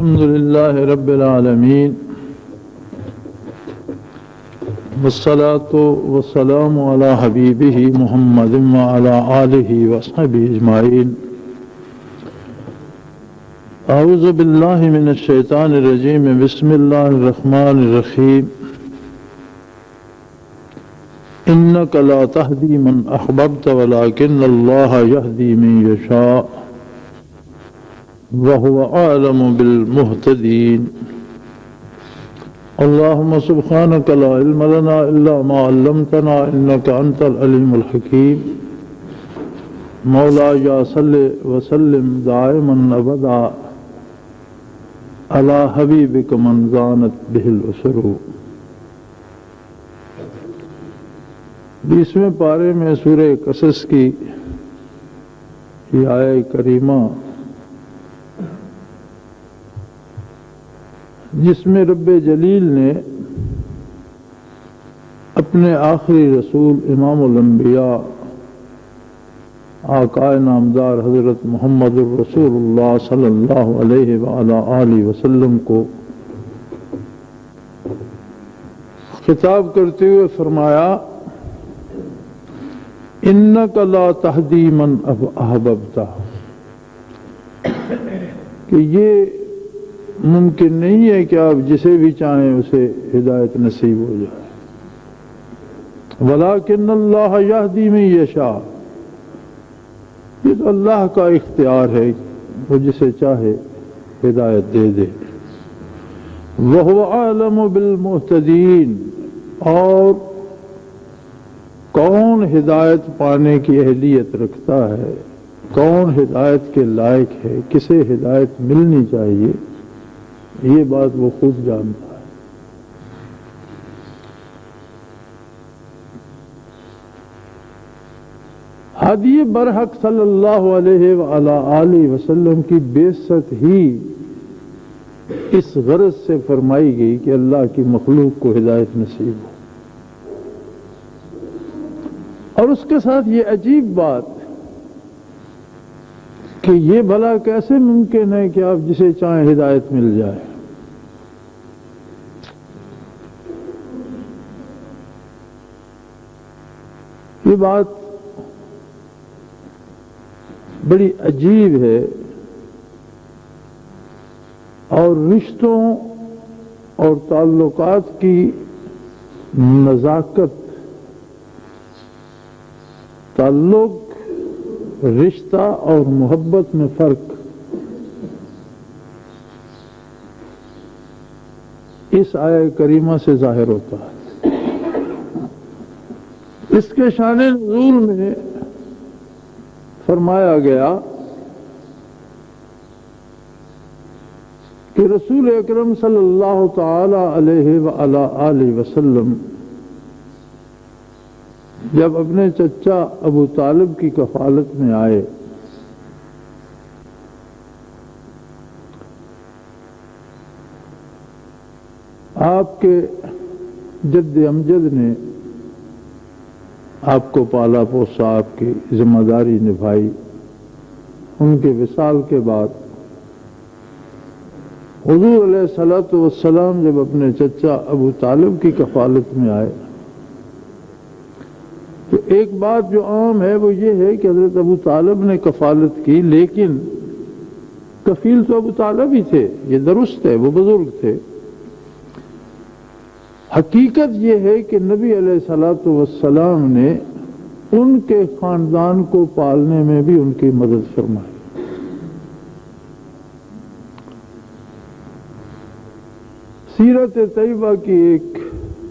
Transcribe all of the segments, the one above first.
الحمد لله رب العالمين والصلاة والسلام على حبيبه محمد وعلى آله وصحبه أجمعين. أعوذ بالله من الشيطان الرجيم. بسم الله الرحمن الرحيم. إنك لا تهدي من أحببت ولكن الله يهدي من يشاء وهو أعلم بالمهتدين. اللهم سبحانك لا علم لنا إلا ما علمتنا إنك أنت العليم الحكيم. مولاي صل وسلم دائما أبدا على حبيبك من زانت به الأسر. 20ویں پارے میں سورہ قصص کی یہ آیہ کریمہ جس میں رب جلیل نے اپنے آخری رسول امام الانبیاء آقائے نامدار حضرت محمد الرسول اللہ صلی اللہ علیہ وآلہ آلہ وسلم کو خطاب کرتے ہوئے فرمایا انک لا تہدی من احببت، کہ یہ ممکن نہیں ہے کہ آپ جسے بھی چاہیں اسے ہدایت نصیب ہو جائے. ولیکن اللہ یہدی من یشاء، یہ تو اللہ کا اختیار ہے، وہ جسے چاہے ہدایت دے دے. وہو اعلم بالمہتدین، اور کون ہدایت پانے کی اہلیت رکھتا ہے، کون ہدایت کے لائق ہے، کسے ہدایت ملنی چاہیے، یہ بات وہ خوب جانتا ہے. ہادی برحق صلی اللہ علیہ وآلہ آلہ وسلم کی بعثت ہی اس غرض سے فرمائی گئی کہ اللہ کی مخلوق کو ہدایت نصیب ہو. اور اس کے ساتھ یہ عجیب بات کہ یہ بھلا کیسے ممکن ہے کہ آپ جسے چاہیں ہدایت مل جائے. یہ بات بڑی عجیب ہے، اور رشتوں اور تعلقات کی نزاکت، تعلق، رشتہ اور محبت میں فرق اس آیہ کریمہ سے ظاہر ہوتا ہے. اس کے شان نزول میں فرمایا گیا کہ رسول اکرم صلی اللہ تعالی علیہ وآلہ آلہ وسلم جب اپنے چچا ابو طالب کی کفالت میں آئے آپ کے جد امجد نے آپ کو پالا پوسا، آپ کی ذمہ داری نبھائی. ان کے وصال کے بعد حضور علیہ الصلوۃ والسلام جب اپنے چچا ابو طالب کی کفالت میں آئے تو ایک بات جو عام ہے وہ یہ ہے کہ حضرت ابو طالب نے کفالت کی، لیکن کفیل تو ابو طالب ہی تھے، یہ درست ہے، وہ بزرگ تھے. حقیقت یہ ہے کہ نبی علیہ الصلوۃ والسلام نے ان کے خاندان کو پالنے میں بھی ان کی مدد فرمائی. سیرت طیبہ کی ایک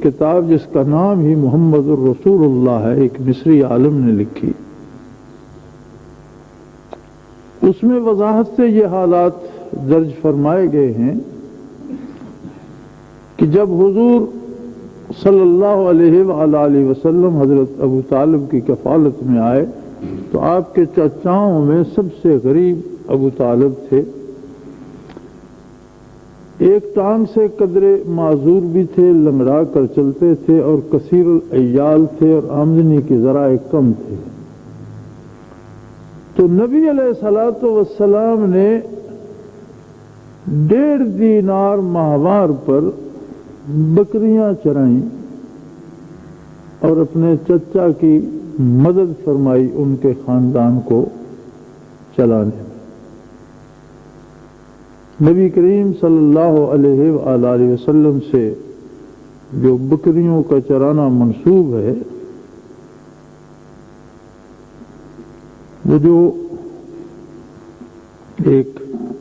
کتاب جس کا نام ہی محمد الرسول اللہ ہے، ایک مصری عالم نے لکھی. اس میں وضاحت سے یہ حالات درج فرمائے گئے ہیں کہ جب حضور صلی اللہ علیہ وآلہ وسلم حضرت ابو طالب کی کفالت میں آئے تو آپ کے چچاؤں میں سب سے غریب ابو طالب تھے. ایک ٹانگ سے قدرے معذور بھی تھے، لنگڑا کر چلتے تھے، اور کثیر العیال تھے، اور آمدنی کے ذرائع کم تھے. تو نبی علیہ الصلوۃ والسلام نے 1.5 دینار ماہوار پر بکریاں چرائیں اور اپنے چچا کی مدد فرمائی ان کے خاندان کو چلانے میں۔ نبی کریم صلی اللہ علیہ وآلہ وسلم سے جو بکریوں کا چرانا منسوب ہے، وہ جو ایک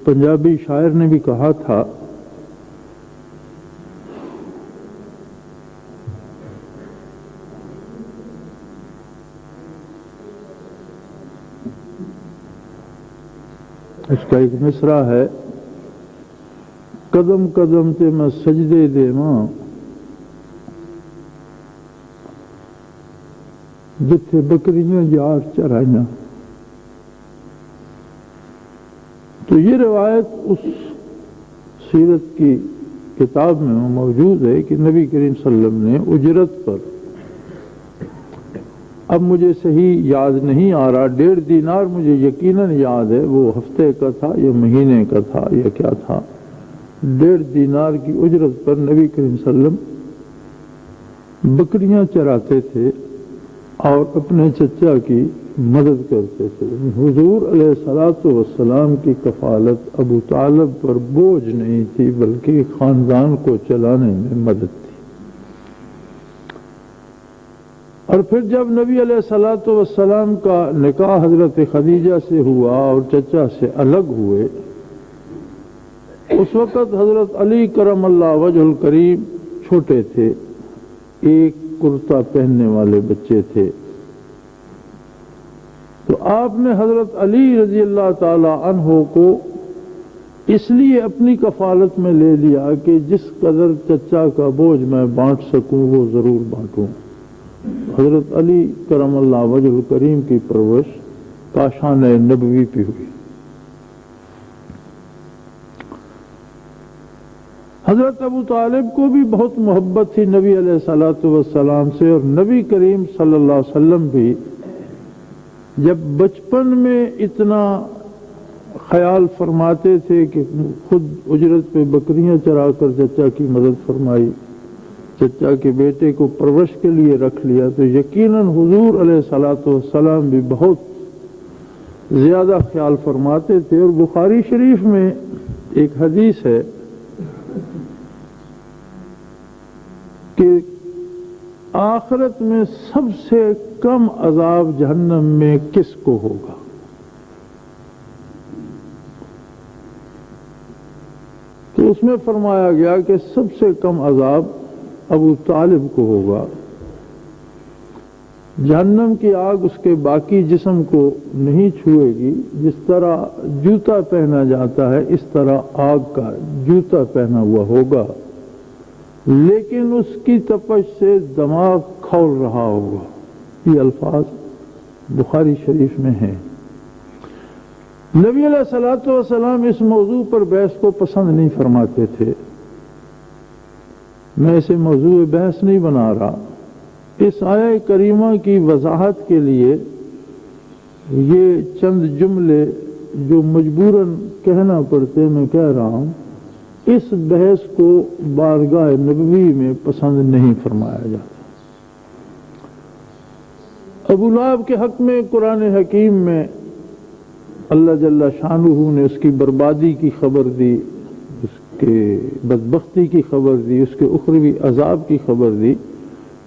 پنجابی شاعر نے بھی کہا تھا، اس کا ایک مصرع ہے، قدم قدم تے میں سجدے دیواں جتھے بکریاں یار چرائیاں۔ تو یہ روایت اس سیرت کی کتاب میں موجود ہے کہ نبی کریم صلی اللہ علیہ وسلم نے اجرت پر، اب مجھے صحیح یاد نہیں آ رہا، 1.5 دینار مجھے یقیناً یاد ہے، وہ ہفتے کا تھا یا مہینے کا تھا یا کیا تھا، 1.5 دینار کی اجرت پر نبی کریم صلی اللہ علیہ وسلم بکریاں چراتے تھے اور اپنے چچا کی مدد کرتے تھے۔ حضور علیہ الصلوۃ والسلام کی کفالت ابو طالب پر بوجھ نہیں تھی، بلکہ خاندان کو چلانے میں مدد تھی۔ اور پھر جب نبی علیہ الصلوۃ والسلام کا نکاح حضرت خدیجہ سے ہوا اور چچا سے الگ ہوئے، اس وقت حضرت علی کرم اللہ وجہ الکریم چھوٹے تھے، ایک کرتا پہننے والے بچے تھے۔ تو آپ نے حضرت علی رضی اللہ تعالی عنہ کو اس لیے اپنی کفالت میں لے لیا کہ جس قدر چچا کا بوجھ میں بانٹ سکوں وہ ضرور بانٹوں۔ حضرت علی کرم اللہ وجہ الکریم کی پرورش کاشان نبوی پہ ہوئی۔ حضرت ابو طالب کو بھی بہت محبت تھی نبی علیہ الصلوۃ والسلام سے، اور نبی کریم صلی اللہ علیہ وسلم بھی جب بچپن میں اتنا خیال فرماتے تھے کہ خود اجرت پہ بکریاں چرا کر چچا کی مدد فرمائی، چچا کے بیٹے کو پرورش کے لیے رکھ لیا، تو یقیناً حضور علیہ الصلوۃ والسلام بھی بہت زیادہ خیال فرماتے تھے۔ اور بخاری شریف میں ایک حدیث ہے کہ آخرت میں سب سے کم عذاب جہنم میں کس کو ہوگا؟ تو اس میں فرمایا گیا کہ سب سے کم عذاب ابو طالب کو ہوگا۔ جہنم کی آگ اس کے باقی جسم کو نہیں چھوئے گی، جس طرح جوتا پہنا جاتا ہے اس طرح آگ کا جوتا پہنا ہوا ہوگا، لیکن اس کی تپش سے دماغ کھول رہا ہوگا۔ یہ الفاظ بخاری شریف میں ہیں۔ نبی علیہ الصلوۃ والسلام اس موضوع پر بحث کو پسند نہیں فرماتے تھے۔ میں اسے موضوع بحث نہیں بنا رہا، اس آیہ کریمہ کی وضاحت کے لیے یہ چند جملے جو مجبوراً کہنا پڑتے میں کہہ رہا ہوں۔ اس بحث کو بارگاہ نبوی میں پسند نہیں فرمایا جاتا۔ ابو لہب کے حق میں قرآن حکیم میں اللہ جل شانہ نے اس کی بربادی کی خبر دی، اس کے بدبختی کی خبر دی، اس کے اخروی عذاب کی خبر دی۔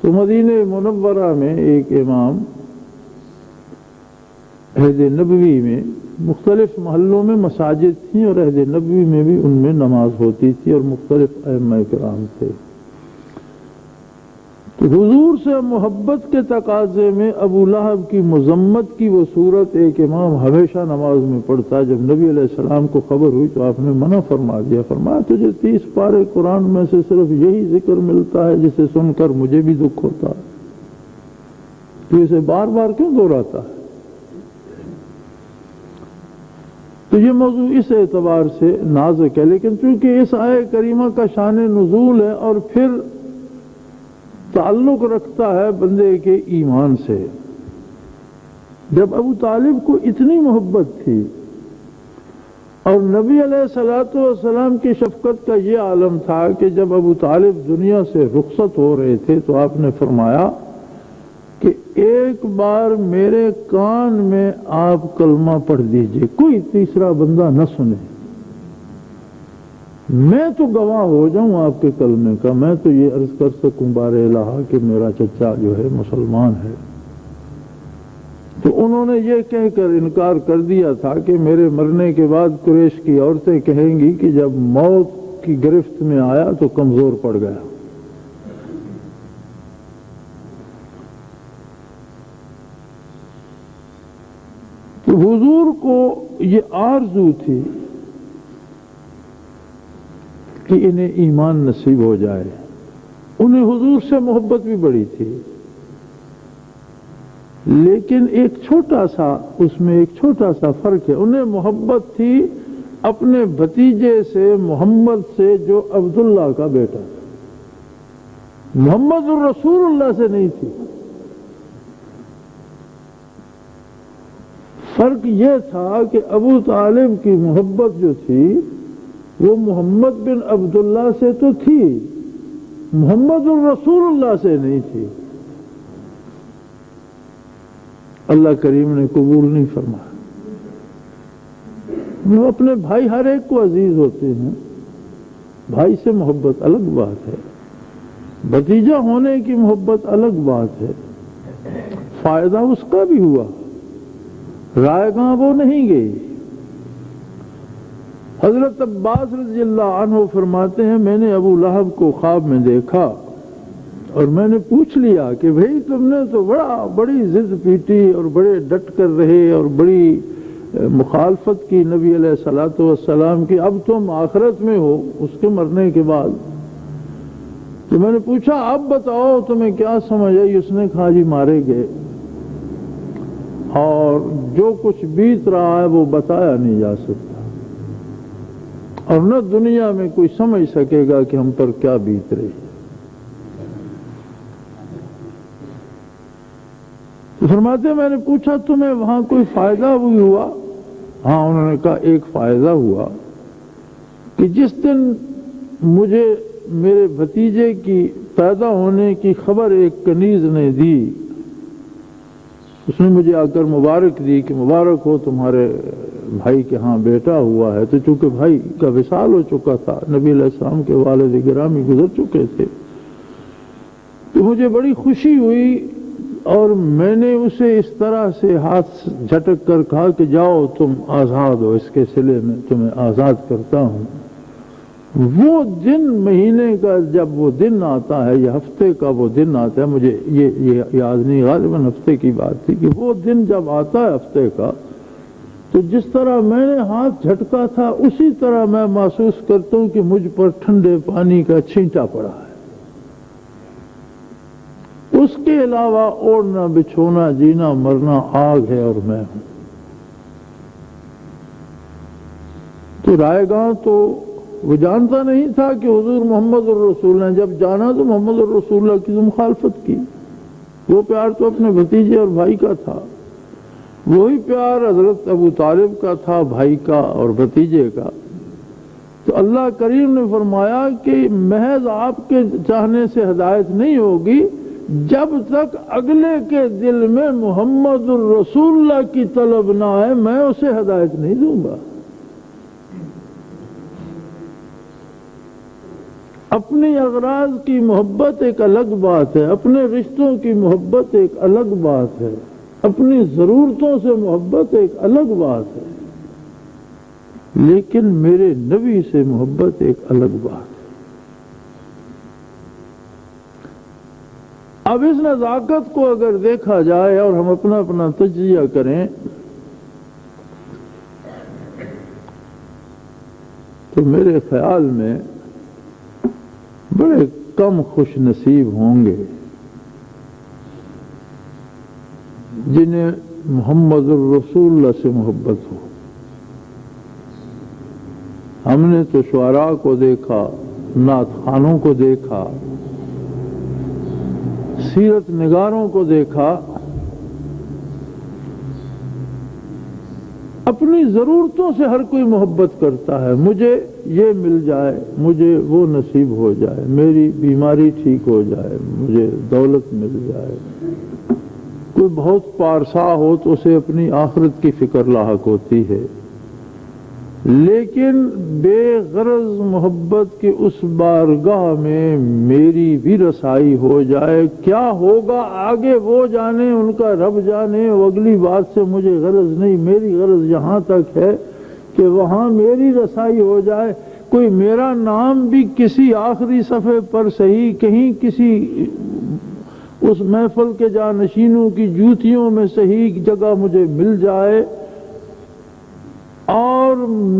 تو مدینہ منورہ میں ایک امام عہد نبوی میں مختلف محلوں میں مساجد تھیں، اور عہد نبوی میں بھی ان میں نماز ہوتی تھی، اور مختلف ائمہ کرام تھے۔ تو حضور سے محبت کے تقاضے میں ابو لہب کی مذمت کی وہ صورت ایک امام ہمیشہ نماز میں پڑھتا ہے۔ جب نبی علیہ السلام کو خبر ہوئی تو آپ نے منع فرما دیا، فرمایا تجھے 30 پارے قرآن میں سے صرف یہی ذکر ملتا ہے جسے سن کر مجھے بھی دکھ ہوتا ہے، تو اسے بار بار کیوں دہراتا ہے؟ تو یہ موضوع اس اعتبار سے نازک ہے، لیکن چونکہ اس آیہ کریمہ کا شان نزول ہے اور پھر تعلق رکھتا ہے بندے کے ایمان سے۔ جب ابو طالب کو اتنی محبت تھی اور نبی علیہ الصلوۃ والسلام کی شفقت کا یہ عالم تھا کہ جب ابو طالب دنیا سے رخصت ہو رہے تھے تو آپ نے فرمایا کہ ایک بار میرے کان میں آپ کلمہ پڑھ دیجئے، کوئی تیسرا بندہ نہ سنے، میں تو گواہ ہو جاؤں آپ کے کلمے کا، میں تو یہ عرض کر سکوں بار الہ کہ میرا چچا جو ہے مسلمان ہے۔ تو انہوں نے یہ کہہ کر انکار کر دیا تھا کہ میرے مرنے کے بعد قریش کی عورتیں کہیں گی کہ جب موت کی گرفت میں آیا تو کمزور پڑ گیا۔ تو حضور کو یہ آرزو تھی کہ انہیں ایمان نصیب ہو جائے، انہیں حضور سے محبت بھی بڑی تھی، لیکن ایک چھوٹا سا اس میں ایک چھوٹا سا فرق ہے، انہیں محبت تھی اپنے بھتیجے سے، محمد سے، جو عبداللہ کا بیٹا تھا، محمد الرسول اللہ سے نہیں تھی۔ فرق یہ تھا کہ ابو طالب کی محبت جو تھی وہ محمد بن عبداللہ سے تو تھی، محمد الرسول اللہ سے نہیں تھی۔ اللہ کریم نے قبول نہیں فرمایا۔ وہ اپنے بھائی ہر ایک کو عزیز ہوتے ہیں، بھائی سے محبت الگ بات ہے، بھتیجا ہونے کی محبت الگ بات ہے، فائدہ اس کا بھی ہوا، رائے گاہ وہ نہیں گئی۔ حضرت عباس رضی اللہ عنہ فرماتے ہیں میں نے ابو لہب کو خواب میں دیکھا اور میں نے پوچھ لیا کہ بھئی تم نے تو بڑی ضد پیٹی اور بڑے ڈٹ کر رہے اور بڑی مخالفت کی نبی علیہ الصلوۃ والسلام کی، اب تم آخرت میں ہو اس کے مرنے کے بعد۔ تو میں نے پوچھا اب بتاؤ تمہیں کیا سمجھ آئی؟ اس نے کہا جی مارے گئے، اور جو کچھ بیت رہا ہے وہ بتایا نہیں جا سکتا، اور نہ دنیا میں کوئی سمجھ سکے گا کہ ہم پر کیا بیت رہی۔ تو فرماتے میں نے پوچھا تمہیں وہاں کوئی فائدہ بھی ہوا؟ ہاں، انہوں نے کہا ایک فائدہ ہوا کہ جس دن مجھے میرے بھتیجے کی پیدا ہونے کی خبر ایک کنیز نے دی، اس نے مجھے آ کر مبارک دی کہ مبارک ہو تمہارے بھائی کے ہاں بیٹا ہوا ہے۔ تو چونکہ بھائی کا وصال ہو چکا تھا، نبی علیہ السلام کے والد گرامی گزر چکے تھے، تو مجھے بڑی خوشی ہوئی، اور میں نے اسے اس طرح سے ہاتھ جھٹک کر کہا کہ جاؤ تم آزاد ہو، اس کے صلے میں تمہیں آزاد کرتا ہوں۔ وہ دن مہینے کا جب وہ دن آتا ہے یا ہفتے کا وہ دن آتا ہے، مجھے یہ یاد نہیں، غالباً ہفتے کی بات تھی، کہ وہ دن جب آتا ہے ہفتے کا، تو جس طرح میں نے ہاتھ جھٹکا تھا اسی طرح میں محسوس کرتا ہوں کہ مجھ پر ٹھنڈے پانی کا چھینٹا پڑا ہے۔ اس کے علاوہ اوڑھنا بچھونا جینا مرنا آگ ہے اور میں ہوں۔ تو رائے گاہ تو وہ جانتا نہیں تھا کہ حضور محمد الرسول نے، جب جانا تو محمد الرسول اللہ کی مخالفت کی۔ وہ پیار تو اپنے بھتیجے اور بھائی کا تھا، وہی پیار حضرت ابو طالب کا تھا، بھائی کا اور بھتیجے کا۔ تو اللہ کریم نے فرمایا کہ محض آپ کے چاہنے سے ہدایت نہیں ہوگی جب تک اگلے کے دل میں محمد الرسول اللہ کی طلب نہ آئے، میں اسے ہدایت نہیں دوں گا۔ اپنی اغراض کی محبت ایک الگ بات ہے، اپنے رشتوں کی محبت ایک الگ بات ہے، اپنی ضرورتوں سے محبت ایک الگ بات ہے، لیکن میرے نبی سے محبت ایک الگ بات ہے۔ اب اس نزاکت کو اگر دیکھا جائے اور ہم اپنا اپنا تجزیہ کریں تو میرے خیال میں بڑے کم خوش نصیب ہوں گے جنہیں محمد الرسول اللہ سے محبت ہو۔ ہم نے تو شعراء کو دیکھا، نعت خوانوں کو دیکھا، سیرت نگاروں کو دیکھا، اپنی ضرورتوں سے ہر کوئی محبت کرتا ہے، مجھے یہ مل جائے، مجھے وہ نصیب ہو جائے، میری بیماری ٹھیک ہو جائے، مجھے دولت مل جائے۔ کوئی بہت پارسا ہو تو اسے اپنی آخرت کی فکر لاحق ہوتی ہے، لیکن بے غرض محبت کی اس بارگاہ میں میری بھی رسائی ہو جائے، کیا ہوگا آگے وہ جانے، ان کا رب جانے، اگلی بات سے مجھے غرض نہیں، میری غرض یہاں تک ہے کہ وہاں میری رسائی ہو جائے۔ کوئی میرا نام بھی کسی آخری صفحے پر صحیح، کہیں کسی اس محفل کے جانشینوں کی جوتیوں میں صحیح جگہ مجھے مل جائے، اور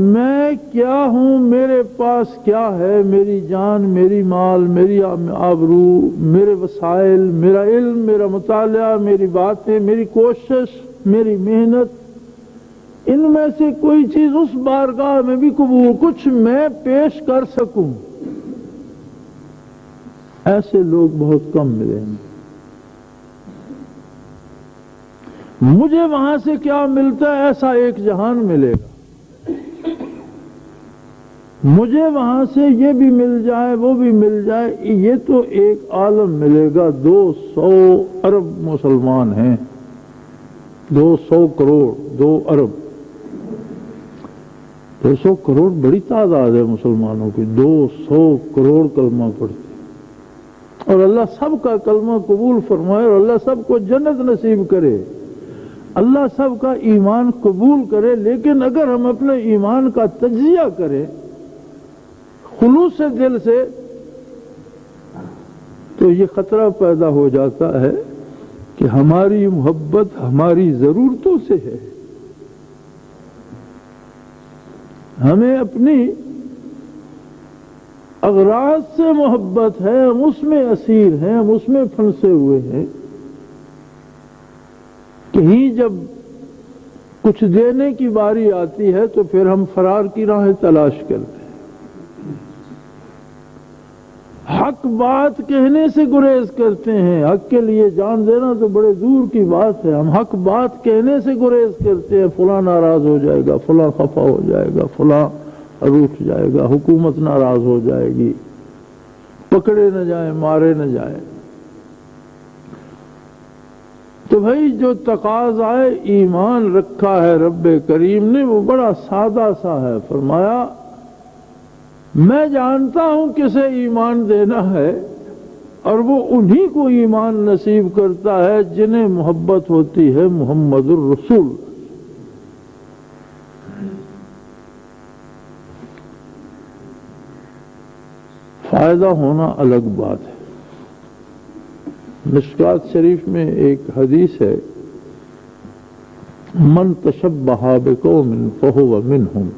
میں کیا ہوں، میرے پاس کیا ہے، میری جان، میری مال، میری آبرو، میرے وسائل، میرا علم، میرا مطالعہ، میری باتیں، میری کوشش، میری محنت، ان میں سے کوئی چیز اس بارگاہ میں بھی قبول، کچھ میں پیش کر سکوں، ایسے لوگ بہت کم ملیں گے۔ مجھے وہاں سے کیا ملتا ہے، ایسا ایک جہان ملے گا، مجھے وہاں سے یہ بھی مل جائے، وہ بھی مل جائے، یہ تو ایک عالم ملے گا۔ 200 ارب مسلمان ہیں، 200 کروڑ، 2 ارب، 200 کروڑ بڑی تعداد ہے مسلمانوں کی، 200 کروڑ کلمہ پڑھتے، اور اللہ سب کا کلمہ قبول فرمائے، اور اللہ سب کو جنت نصیب کرے، اللہ سب کا ایمان قبول کرے۔ لیکن اگر ہم اپنے ایمان کا تجزیہ کریں خلوص سے، دل سے، تو یہ خطرہ پیدا ہو جاتا ہے کہ ہماری محبت ہماری ضرورتوں سے ہے، ہمیں اپنی اغراض سے محبت ہے، ہم اس میں اسیر ہیں، ہم اس میں پھنسے ہوئے ہیں۔ کہیں جب کچھ دینے کی باری آتی ہے تو پھر ہم فرار کی راہیں تلاش کرتے ہیں، حق بات کہنے سے گریز کرتے ہیں، حق کے لیے جان دینا تو بڑے دور کی بات ہے، ہم حق بات کہنے سے گریز کرتے ہیں، فلاں ناراض ہو جائے گا، فلاں خفا ہو جائے گا، فلاں روٹھ جائے گا، حکومت ناراض ہو جائے گی، پکڑے نہ جائیں، مارے نہ جائیں۔ تو بھائی جو تقاضائے ایمان رکھا ہے رب کریم نے وہ بڑا سادہ سا ہے، فرمایا میں جانتا ہوں کسے ایمان دینا ہے، اور وہ انہی کو ایمان نصیب کرتا ہے جنہیں محبت ہوتی ہے محمد الرسول۔ فائدہ ہونا الگ بات ہے۔ مشکوٰۃ شریف میں ایک حدیث ہے، من تشبہ بقوم فہو منہم،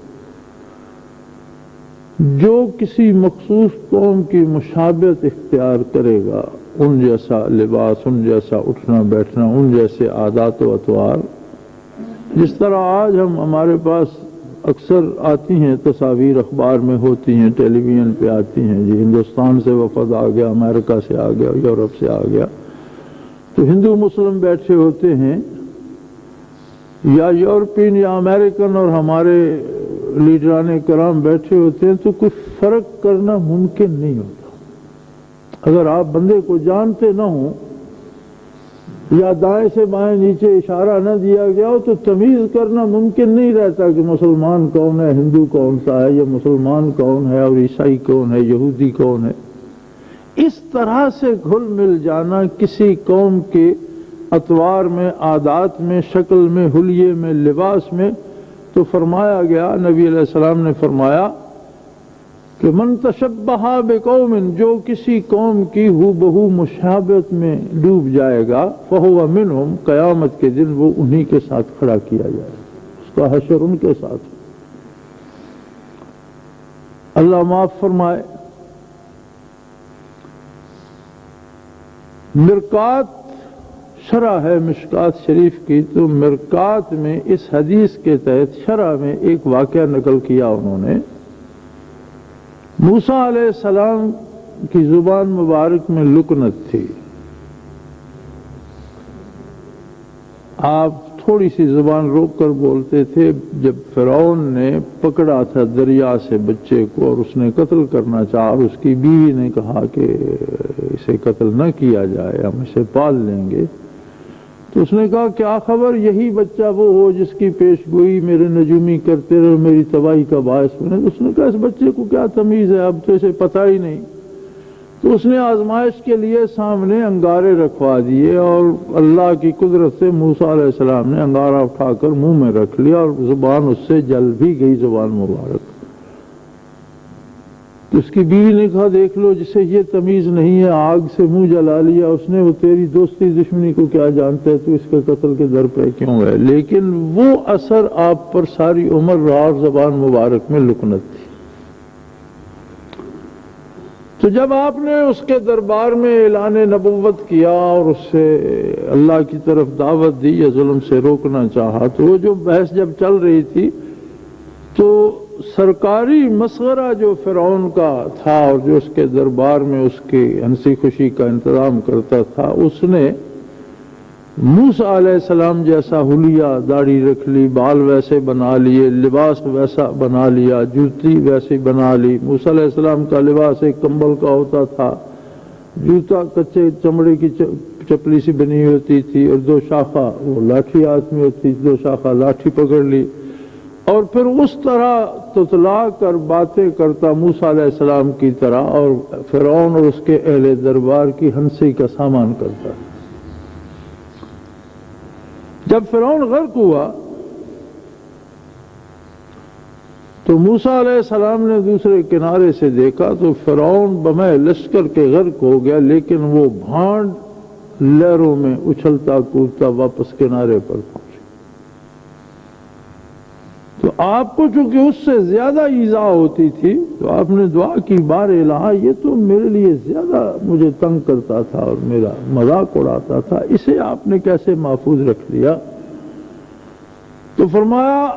جو کسی مخصوص قوم کی مشابہت اختیار کرے گا، ان جیسا لباس، ان جیسا اٹھنا بیٹھنا، ان جیسے عادات و اطوار، جس طرح آج ہمارے پاس اکثر آتی ہیں تصاویر، اخبار میں ہوتی ہیں، ٹیلی ویژن پہ آتی ہیں، جی ہندوستان سے وفد آ گیا، امریکہ سے آ گیا، یورپ سے آ گیا، تو ہندو مسلم بیٹھے ہوتے ہیں، یا یورپین یا امریکن اور ہمارے لیڈران کرام بیٹھے ہوتے ہیں، تو کوئی فرق کرنا ممکن نہیں ہوتا۔ اگر آپ بندے کو جانتے نہ ہوں، یا دائیں سے بائیں نیچے اشارہ نہ دیا گیا ہو، تو تمیز کرنا ممکن نہیں رہتا کہ مسلمان کون ہے، ہندو کون سا ہے، یا مسلمان کون ہے اور عیسائی کون ہے، یہودی کون ہے۔ اس طرح سے گھل مل جانا کسی قوم کے اطوار میں، عادات میں، شکل میں، حلیے میں، لباس میں، تو فرمایا گیا، نبی علیہ السلام نے فرمایا کہ من تشبہ بقوم، جو کسی قوم کی ہو بہو مشابہت میں ڈوب جائے گا، فہو منہم، قیامت کے دن وہ انہی کے ساتھ کھڑا کیا جائے، اس کا حشر ان کے ساتھ۔ اللہ معاف فرمائے۔ مرقات شرح ہے مشکوٰۃ شریف کی، تو مرقات میں اس حدیث کے تحت شرح میں ایک واقعہ نقل کیا انہوں نے۔ موسیٰ علیہ السلام کی زبان مبارک میں لکنت تھی، آپ تھوڑی سی زبان روک کر بولتے تھے. جب فرعون نے پکڑا تھا دریا سے بچے کو اور اس نے قتل کرنا چاہا اور اس کی بیوی نے کہا کہ اسے قتل نہ کیا جائے، ہم اسے پال لیں گے، تو اس نے کہا کیا خبر یہی بچہ وہ ہو جس کی پیش گوئی میرے نجومی کرتے رہے، میری تباہی کا باعث بنے. اس نے کہا اس بچے کو کیا تمیز ہے، اب تو اسے پتہ ہی نہیں. تو اس نے آزمائش کے لیے سامنے انگارے رکھوا دیے اور اللہ کی قدرت سے موسیٰ علیہ السلام نے انگارہ اٹھا کر منہ میں رکھ لیا اور زبان اس سے جل بھی گئی، زبان مبارک. تو اس کی بیوی نے کہا دیکھ لو جسے یہ تمیز نہیں ہے آگ سے منہ جلا لیا اس نے، وہ تیری دوستی دشمنی کو کیا جانتا ہے، تو اس کے قتل کے در پہ کیوں ہے. لیکن وہ اثر آپ پر ساری عمر رہا اور زبان مبارک میں لکنت تھی. تو جب آپ نے اس کے دربار میں اعلان نبوت کیا اور اس سے اللہ کی طرف دعوت دی یا ظلم سے روکنا چاہا، تو وہ جو بحث جب چل رہی تھی تو سرکاری مسخرہ جو فرعون کا تھا اور جو اس کے دربار میں اس کی ہنسی خوشی کا انتظام کرتا تھا، اس نے موسیٰ علیہ السلام جیسا حلیہ، داڑھی رکھ لی، بال ویسے بنا لیے، لباس ویسا بنا لیا، جوتی ویسی بنا لی. موسیٰ علیہ السلام کا لباس ایک کمبل کا ہوتا تھا، جوتا کچے چمڑے کی چپلی سی بنی ہوتی تھی اور 2 شاخہ وہ لاٹھی ہاتھ میں ہوتی تھی، 2 شاخہ لاٹھی پکڑ لی اور پھر اس طرح تتلا کر باتیں کرتا موسیٰ علیہ السلام کی طرح اور فرعون اور اس کے اہل دربار کی ہنسی کا سامان کرتا. جب فرعون غرق ہوا تو موسیٰ علیہ السلام نے دوسرے کنارے سے دیکھا تو فرعون بمہ لشکر کے غرق ہو گیا، لیکن وہ بھانڈ لہروں میں اچھلتا کودتا واپس کنارے پر پہنچا. تو آپ کو چونکہ اس سے زیادہ ایذا ہوتی تھی تو آپ نے دعا کی بار الہ یہ تو میرے لیے زیادہ مجھے تنگ کرتا تھا اور میرا مذاق اڑاتا تھا، اسے آپ نے کیسے محفوظ رکھ لیا. تو فرمایا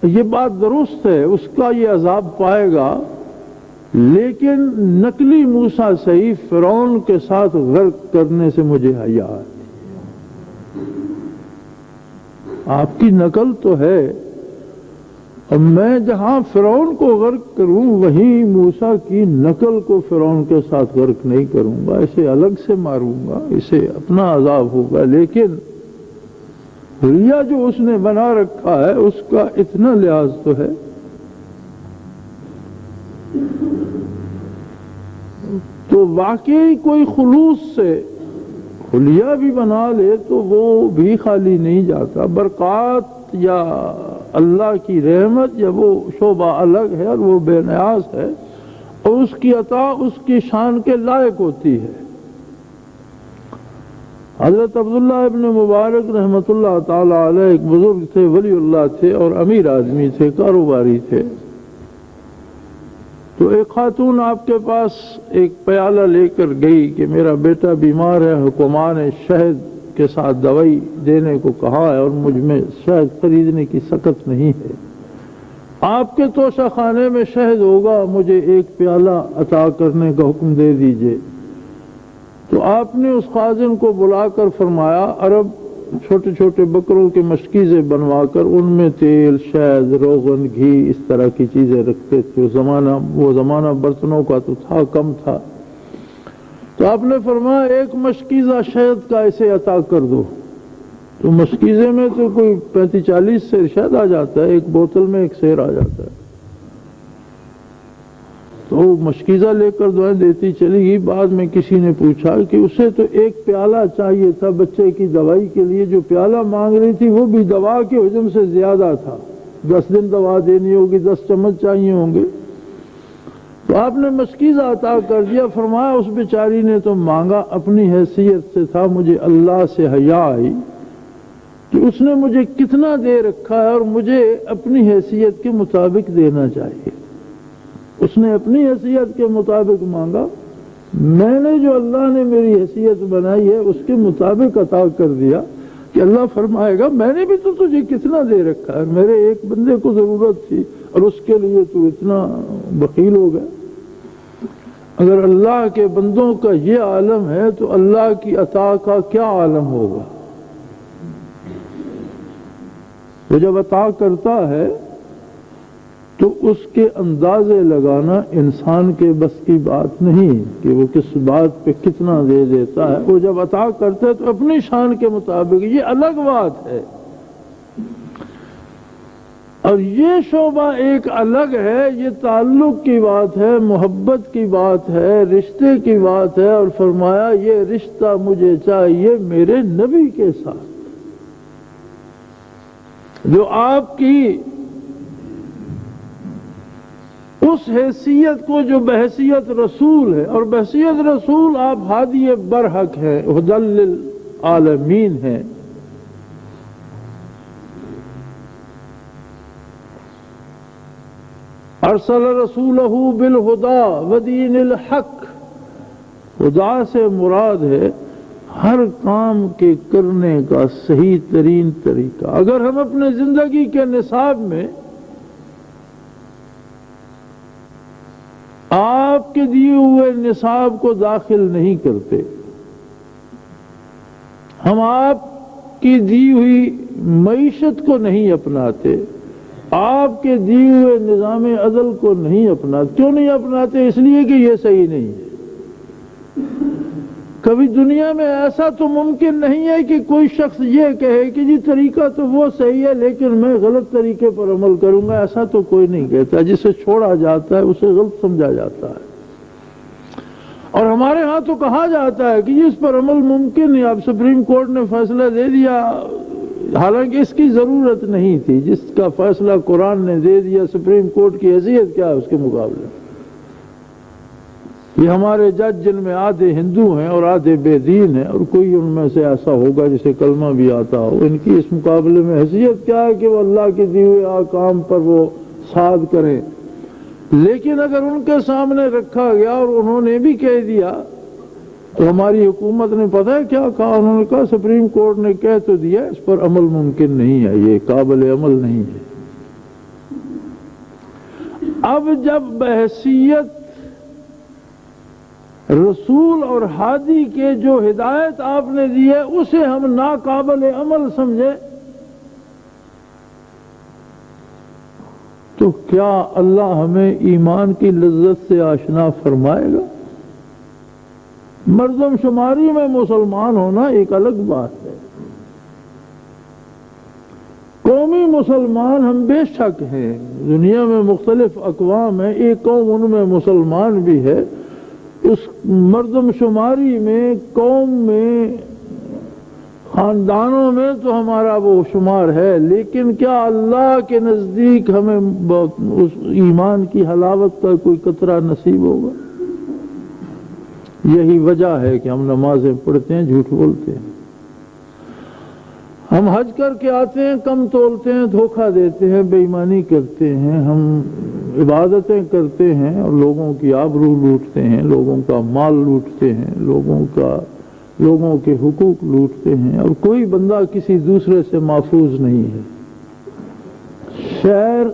یہ بات درست ہے، اس کا یہ عذاب پائے گا، لیکن نقلی موسیٰ صحیح فرعون کے ساتھ غرق کرنے سے مجھے حیا ہے. آپ کی نقل تو ہے، اب میں جہاں فرعون کو غرق کروں وہیں موسیٰ کی نقل کو فرعون کے ساتھ غرق نہیں کروں گا، اسے الگ سے ماروں گا، اسے اپنا عذاب ہوگا. لیکن حلیہ جو اس نے بنا رکھا ہے اس کا اتنا لحاظ تو ہے. تو واقعی کوئی خلوص سے حلیہ بھی بنا لے تو وہ بھی خالی نہیں جاتا. برکات یا اللہ کی رحمت یا وہ شعبہ الگ ہے اور وہ بے نیاز ہے اور اس کی عطا اس کی شان کے لائق ہوتی ہے. حضرت عبداللہ ابن مبارک رحمۃ اللہ تعالی علیہ ایک بزرگ تھے، ولی اللہ تھے اور امیر آدمی تھے، کاروباری تھے. تو ایک خاتون آپ کے پاس ایک پیالہ لے کر گئی کہ میرا بیٹا بیمار ہے، حکماں نے شہد کے ساتھ دوائی دینے کو کہا ہے اور مجھ میں شہد خریدنے کی سکت نہیں ہے، آپ کے توشہ خانے میں شہد ہوگا، مجھے ایک پیالہ عطا کرنے کا حکم دے دیجئے. تو آپ نے اس خازن کو بلا کر فرمایا عرب چھوٹے چھوٹے بکروں کے مشکیزیں بنوا کر ان میں تیل، شہد، روغن، گھی اس طرح کی چیزیں رکھتے تھے. وہ زمانہ برتنوں کا تو تھا، کم تھا. تو آپ نے فرمایا ایک مشکیزہ شہد کا اسے عطا کر دو. تو مشکیزے میں تو کوئی 35-40 سیر شہد آ جاتا ہے، ایک بوتل میں 1 سیر آ جاتا ہے. تو وہ مشکیزہ لے کر دعائیں دیتی چلی گئی. بعد میں کسی نے پوچھا کہ اسے تو ایک پیالہ چاہیے تھا بچے کی دوائی کے لیے، جو پیالہ مانگ رہی تھی وہ بھی دوا کے حجم سے زیادہ تھا، 10 دن دوا دینی ہوگی، 10 چمچ چاہیے ہوں گے. تو آپ نے مشکیزہ عطا کر دیا. فرمایا اس بیچاری نے تو مانگا اپنی حیثیت سے تھا، مجھے اللہ سے حیا آئی کہ اس نے مجھے کتنا دے رکھا ہے اور مجھے اپنی حیثیت کے مطابق دینا چاہیے. اس نے اپنی حیثیت کے مطابق مانگا، میں نے جو اللہ نے میری حیثیت بنائی ہے اس کے مطابق عطا کر دیا کہ اللہ فرمائے گا میں نے بھی تو تجھے کتنا دے رکھا ہے، میرے ایک بندے کو ضرورت تھی اور اس کے لیے تو اتنا بخیل ہو گیا. اگر اللہ کے بندوں کا یہ عالم ہے تو اللہ کی عطا کا کیا عالم ہوگا. وہ جب عطا کرتا ہے تو اس کے اندازے لگانا انسان کے بس کی بات نہیں کہ وہ کس بات پہ کتنا دے دیتا ہے. وہ جب عطا کرتا ہے تو اپنی شان کے مطابق، یہ الگ بات ہے. اور یہ شعبہ ایک الگ ہے، یہ تعلق کی بات ہے، محبت کی بات ہے، رشتے کی بات ہے. اور فرمایا یہ رشتہ مجھے چاہیے میرے نبی کے ساتھ، جو آپ کی اس حیثیت کو جو بحیثیت رسول ہے، اور بحیثیت رسول آپ ہادی برحق ہیں، ہدی للعالمین ہیں. ارسل رسولہ بالہدی ودین الحق. خدا سے مراد ہے ہر کام کے کرنے کا صحیح ترین طریقہ. اگر ہم اپنے زندگی کے نصاب میں آپ کے دیے ہوئے نصاب کو داخل نہیں کرتے، ہم آپ کی دی ہوئی معیشت کو نہیں اپناتے، آپ کے دیے ہوئے نظام عدل کو نہیں اپناتے. کیوں نہیں اپناتے؟ اس لیے کہ یہ صحیح نہیں ہے. کبھی دنیا میں ایسا تو ممکن نہیں ہے کہ کوئی شخص یہ کہے کہ جی طریقہ تو وہ صحیح ہے لیکن میں غلط طریقے پر عمل کروں گا. ایسا تو کوئی نہیں کہتا. جسے چھوڑا جاتا ہے اسے غلط سمجھا جاتا ہے. اور ہمارے ہاں تو کہا جاتا ہے کہ جی اس پر عمل ممکن ہے. اب سپریم کورٹ نے فیصلہ دے دیا، حالانکہ اس کی ضرورت نہیں تھی. جس کا فیصلہ قرآن نے دے دیا، سپریم کورٹ کی حیثیت کیا ہے اس کے مقابلے؟ یہ ہمارے جج جن میں آدھے ہندو ہیں اور آدھے بے دین ہیں، اور کوئی ان میں سے ایسا ہوگا جسے کلمہ بھی آتا ہو، ان کی اس مقابلے میں حیثیت کیا ہے کہ وہ اللہ کے دیے ہوئے احکام پر وہ صاد کریں. لیکن اگر ان کے سامنے رکھا گیا اور انہوں نے بھی کہہ دیا، تو ہماری حکومت نے پتہ ہے کیا کہا؟ انہوں نے کہا سپریم کورٹ نے کہہ تو دیا، اس پر عمل ممکن نہیں ہے، یہ قابل عمل نہیں ہے. اب جب بحیثیت رسول اور ہادی کے جو ہدایت آپ نے دی ہے اسے ہم ناقابل عمل سمجھے تو کیا اللہ ہمیں ایمان کی لذت سے آشنا فرمائے گا؟ مردم شماری میں مسلمان ہونا ایک الگ بات ہے. قومی مسلمان ہم بے شک ہیں. دنیا میں مختلف اقوام ہیں، ایک قوم ان میں مسلمان بھی ہے. اس مردم شماری میں، قوم میں، خاندانوں میں تو ہمارا وہ شمار ہے، لیکن کیا اللہ کے نزدیک ہمیں اس ایمان کی حلاوت کا کوئی قطرہ نصیب ہوگا؟ یہی وجہ ہے کہ ہم نمازیں پڑھتے ہیں، جھوٹ بولتے ہیں. ہم حج کر کے آتے ہیں، کم تولتے ہیں، دھوکہ دیتے ہیں، بے ایمانی کرتے ہیں. ہم عبادتیں کرتے ہیں اور لوگوں کی آبرو لوٹتے ہیں، لوگوں کا مال لوٹتے ہیں، لوگوں کے حقوق لوٹتے ہیں، اور کوئی بندہ کسی دوسرے سے محفوظ نہیں ہے. شہر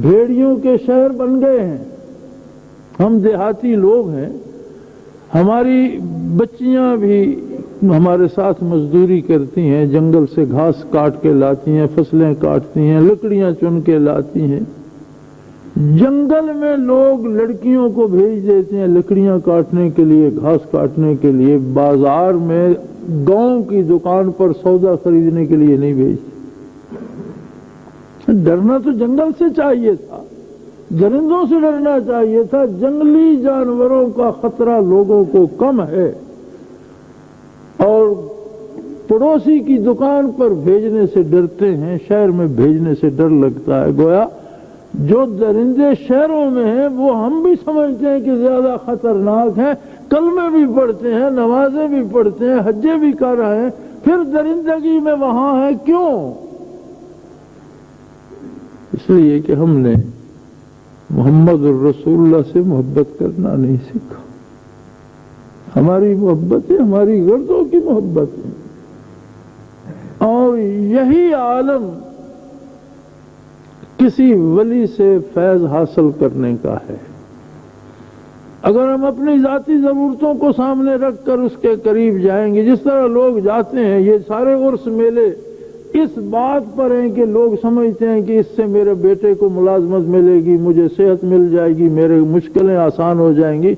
بھیڑیوں کے شہر بن گئے ہیں. ہم دیہاتی لوگ ہیں، ہماری بچیاں بھی ہمارے ساتھ مزدوری کرتی ہیں، جنگل سے گھاس کاٹ کے لاتی ہیں، فصلیں کاٹتی ہیں، لکڑیاں چن کے لاتی ہیں. جنگل میں لوگ لڑکیوں کو بھیج دیتے ہیں لکڑیاں کاٹنے کے لیے، گھاس کاٹنے کے لیے. بازار میں گاؤں کی دکان پر سودا خریدنے کے لیے نہیں بھیجتے. ڈرنا تو جنگل سے چاہیے تھا، درندوں سے ڈرنا چاہیے تھا. جنگلی جانوروں کا خطرہ لوگوں کو کم ہے، اور پڑوسی کی دکان پر بھیجنے سے ڈرتے ہیں، شہر میں بھیجنے سے ڈر لگتا ہے. گویا جو درندے شہروں میں ہیں وہ ہم بھی سمجھتے ہیں کہ زیادہ خطرناک ہیں. کلمے بھی پڑھتے ہیں، نمازیں بھی پڑھتے ہیں، حجیں بھی کر رہے ہیں، پھر درندگی میں وہاں ہے. کیوں؟ اس لیے کہ ہم نے محمد الرسول اللہ سے محبت کرنا نہیں سیکھا. ہماری محبت ہے ہماری گردوں کی محبت ہے. اور یہی عالم کسی ولی سے فیض حاصل کرنے کا ہے. اگر ہم اپنی ذاتی ضرورتوں کو سامنے رکھ کر اس کے قریب جائیں گے، جس طرح لوگ جاتے ہیں، یہ سارے عرس میلے اس بات پر ہیں کہ لوگ سمجھتے ہیں کہ اس سے میرے بیٹے کو ملازمت ملے گی، مجھے صحت مل جائے گی، میرے مشکلیں آسان ہو جائیں گی۔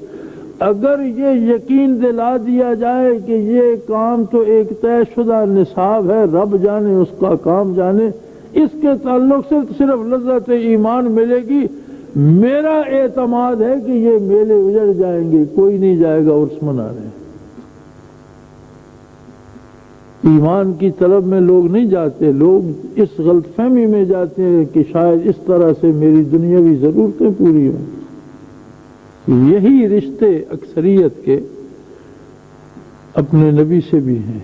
اگر یہ یقین دلا دیا جائے کہ یہ کام تو ایک طے شدہ نصاب ہے، رب جانے اس کا کام جانے، اس کے تعلق سے صرف لذت ایمان ملے گی، میرا اعتماد ہے کہ یہ میلے اجڑ جائیں گے، کوئی نہیں جائے گا عرس منانے۔ ایمان کی طلب میں لوگ نہیں جاتے، لوگ اس غلط فہمی میں جاتے ہیں کہ شاید اس طرح سے میری دنیاوی ضرورتیں پوری ہوں۔ یہی رشتے اکثریت کے اپنے نبی سے بھی ہیں۔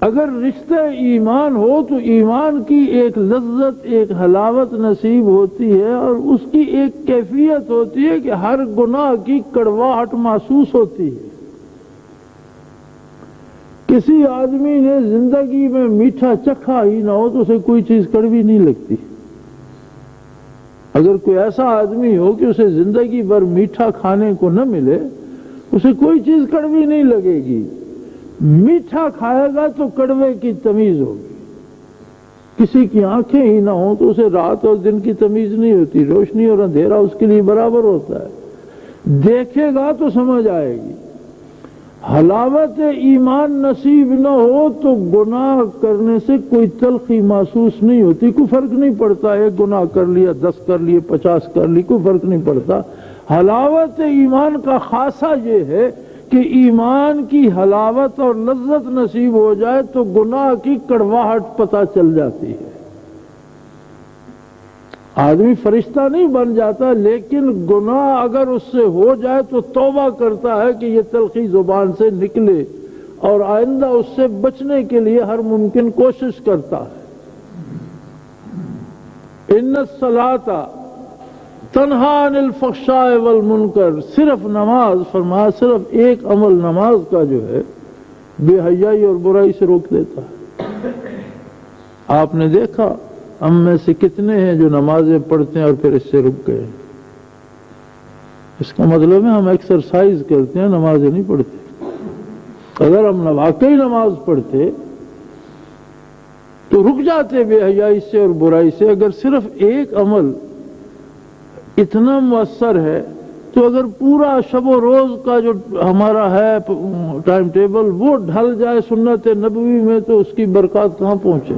اگر رشتہ ایمان ہو تو ایمان کی ایک لذت، ایک حلاوت نصیب ہوتی ہے، اور اس کی ایک کیفیت ہوتی ہے کہ ہر گناہ کی کڑواہٹ محسوس ہوتی ہے۔ کسی آدمی نے زندگی میں میٹھا چکھا ہی نہ ہو تو اسے کوئی چیز کڑوی نہیں لگتی۔ اگر کوئی ایسا آدمی ہو کہ اسے زندگی بھر میٹھا کھانے کو نہ ملے، اسے کوئی چیز کڑوی نہیں لگے گی۔ میٹھا کھائے گا تو کڑوے کی تمیز ہوگی۔ کسی کی آنکھیں ہی نہ ہوں تو اسے رات اور دن کی تمیز نہیں ہوتی، روشنی اور اندھیرا اس کے لیے برابر ہوتا ہے۔ دیکھے گا تو سمجھ آئے گی۔ حلاوت ایمان نصیب نہ ہو تو گناہ کرنے سے کوئی تلخی محسوس نہیں ہوتی، کوئی فرق نہیں پڑتا، ایک گناہ کر لیا، 10 کر لیے، 50 کر لی، کوئی فرق نہیں پڑتا۔ حلاوت ایمان کا خاصہ یہ ہے کہ ایمان کی حلاوت اور لذت نصیب ہو جائے تو گناہ کی کڑواہٹ پتہ چل جاتی ہے۔ آدمی فرشتہ نہیں بن جاتا، لیکن گناہ اگر اس سے ہو جائے تو توبہ کرتا ہے کہ یہ تلخی زبان سے نکلے، اور آئندہ اس سے بچنے کے لیے ہر ممکن کوشش کرتا ہے۔ ان الصلاۃ تنہا عن الفحشاء والمنکر، صرف نماز، فرمایا صرف ایک عمل نماز کا جو ہے بے حیائی اور برائی سے روک دیتا ہے۔ آپ نے دیکھا ہم میں سے کتنے ہیں جو نمازیں پڑھتے ہیں اور پھر اس سے رک گئے؟ اس کا مطلب ہے ہم ایکسرسائز کرتے ہیں، نمازیں نہیں پڑھتے۔ اگر ہم واقعی نماز پڑھتے تو رک جاتے بے حیائی سے اور برائی سے۔ اگر صرف ایک عمل اتنا مؤثر ہے تو اگر پورا شب و روز کا جو ہمارا ہے ٹائم ٹیبل وہ ڈھل جائے سنت نبوی میں تو اس کی برکات کہاں پہنچے؟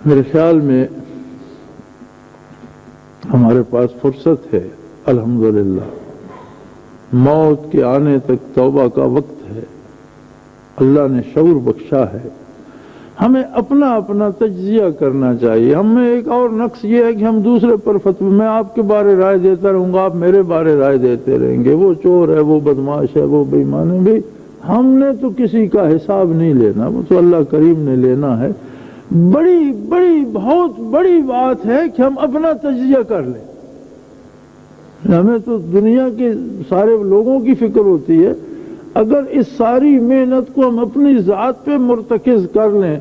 میرے خیال میں ہمارے پاس فرصت ہے، الحمدللہ۔ موت کے آنے تک توبہ کا وقت ہے، اللہ نے شعور بخشا ہے۔ ہمیں اپنا اپنا تجزیہ کرنا چاہیے۔ ہمیں ایک اور نقص یہ ہے کہ ہم دوسرے پر فتوی، میں آپ کے بارے رائے دیتا رہوں گا، آپ میرے بارے رائے دیتے رہیں گے، وہ چور ہے، وہ بدماش ہے، وہ بے ایمان ہے۔ بھی ہم نے تو کسی کا حساب نہیں لینا، وہ تو اللہ کریم نے لینا ہے۔ بڑی بڑی بہت بڑی بات ہے کہ ہم اپنا تجزیہ کر لیں۔ ہمیں تو دنیا کے سارے لوگوں کی فکر ہوتی ہے، اگر اس ساری محنت کو ہم اپنی ذات پہ مرتکز کر لیں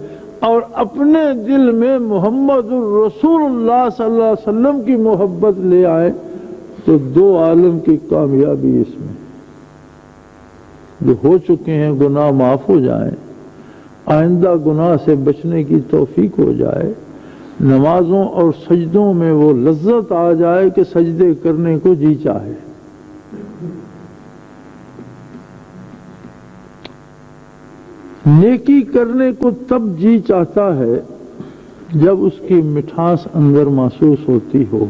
اور اپنے دل میں محمد الرسول اللہ صلی اللہ علیہ وسلم کی محبت لے آئیں تو دو عالم کی کامیابی اس میں۔ جو ہو چکے ہیں گناہ معاف ہو جائیں، آئندہ گناہ سے بچنے کی توفیق ہو جائے، نمازوں اور سجدوں میں وہ لذت آ جائے کہ سجدے کرنے کو جی چاہے۔ نیکی کرنے کو تب جی چاہتا ہے جب اس کی مٹھاس اندر محسوس ہوتی ہو،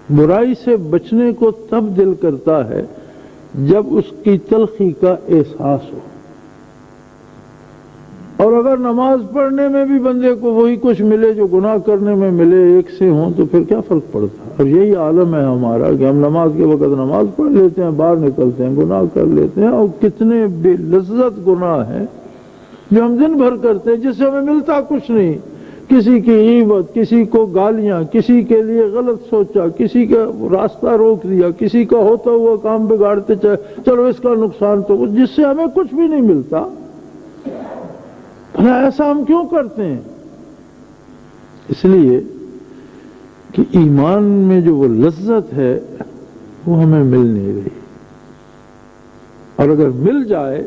برائی سے بچنے کو تب دل کرتا ہے جب اس کی تلخی کا احساس ہو۔ اور اگر نماز پڑھنے میں بھی بندے کو وہی کچھ ملے جو گناہ کرنے میں ملے، ایک سے ہوں، تو پھر کیا فرق پڑتا؟ اور یہی عالم ہے ہمارا کہ ہم نماز کے وقت نماز پڑھ لیتے ہیں، باہر نکلتے ہیں گناہ کر لیتے ہیں، اور کتنے بے لذت گناہ ہیں جو ہم دن بھر کرتے ہیں جس سے ہمیں ملتا کچھ نہیں۔ کسی کی غیبت، کسی کو گالیاں، کسی کے لیے غلط سوچا، کسی کا راستہ روک دیا، کسی کا ہوتا ہوا کام بگاڑتے چلو اس کا نقصان تو جس سے ہمیں کچھ بھی نہیں ملتا۔ بھلا ایسا ہم کیوں کرتے ہیں؟ اس لیے کہ ایمان میں جو وہ لذت ہے وہ ہمیں مل نہیں رہی، اور اگر مل جائے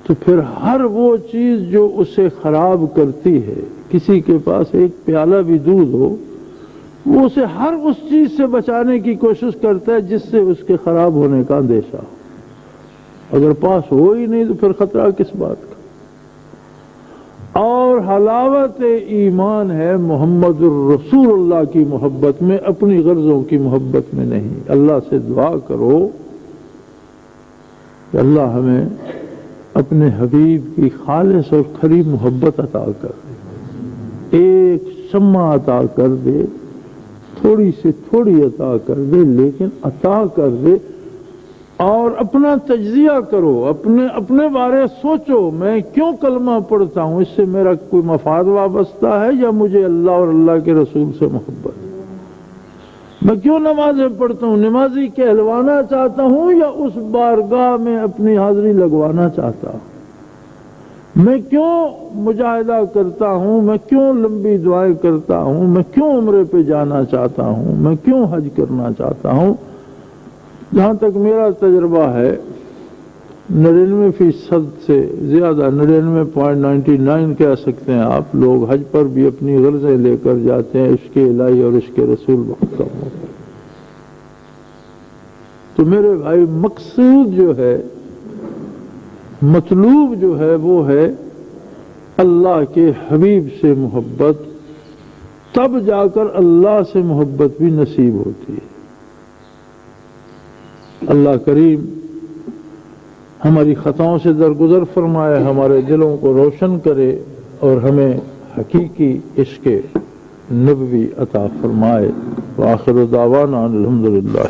تو پھر ہر وہ چیز جو اسے خراب کرتی ہے، کسی کے پاس ایک پیالہ بھی دودھ ہو، وہ اسے ہر اس چیز سے بچانے کی کوشش کرتا ہے جس سے اس کے خراب ہونے کا اندیشہ ہو۔ اگر پاس ہو ہی نہیں تو پھر خطرہ کس بات کا؟ اور حلاوت ایمان ہے محمد الرسول اللہ کی محبت میں، اپنی غرضوں کی محبت میں نہیں۔ اللہ سے دعا کرو کہ اللہ ہمیں اپنے حبیب کی خالص اور کھری محبت عطا کر دے، ایک شمع عطا کر دے، تھوڑی سے تھوڑی عطا کر دے، لیکن عطا کر دے۔ اور اپنا تجزیہ کرو، اپنے بارے سوچو، میں کیوں کلمہ پڑھتا ہوں؟ اس سے میرا کوئی مفاد وابستہ ہے یا مجھے اللہ اور اللہ کے رسول سے محبت ہے؟ میں کیوں نمازیں پڑھتا ہوں؟ نمازی کہلوانا چاہتا ہوں یا اس بارگاہ میں اپنی حاضری لگوانا چاہتا ہوں؟ میں کیوں مجاہدہ کرتا ہوں؟ میں کیوں لمبی دعائیں کرتا ہوں؟ میں کیوں عمرے پہ جانا چاہتا ہوں؟ میں کیوں حج کرنا چاہتا ہوں؟ جہاں تک میرا تجربہ ہے 99% سے زیادہ، 99.99 کہہ سکتے ہیں آپ، لوگ حج پر بھی اپنی غرضیں لے کر جاتے ہیں، عشق الہی اور عشق رسول بہت کم ہوتا ہے۔ تو میرے بھائی، مقصود جو ہے، مطلوب جو ہے، وہ ہے اللہ کے حبیب سے محبت، تب جا کر اللہ سے محبت بھی نصیب ہوتی ہے۔ اللہ کریم ہماری خطاؤں سے درگزر فرمائے، ہمارے دلوں کو روشن کرے اور ہمیں حقیقی عشق نبوی عطا فرمائے۔ وآخر دعوانا الحمدللہ۔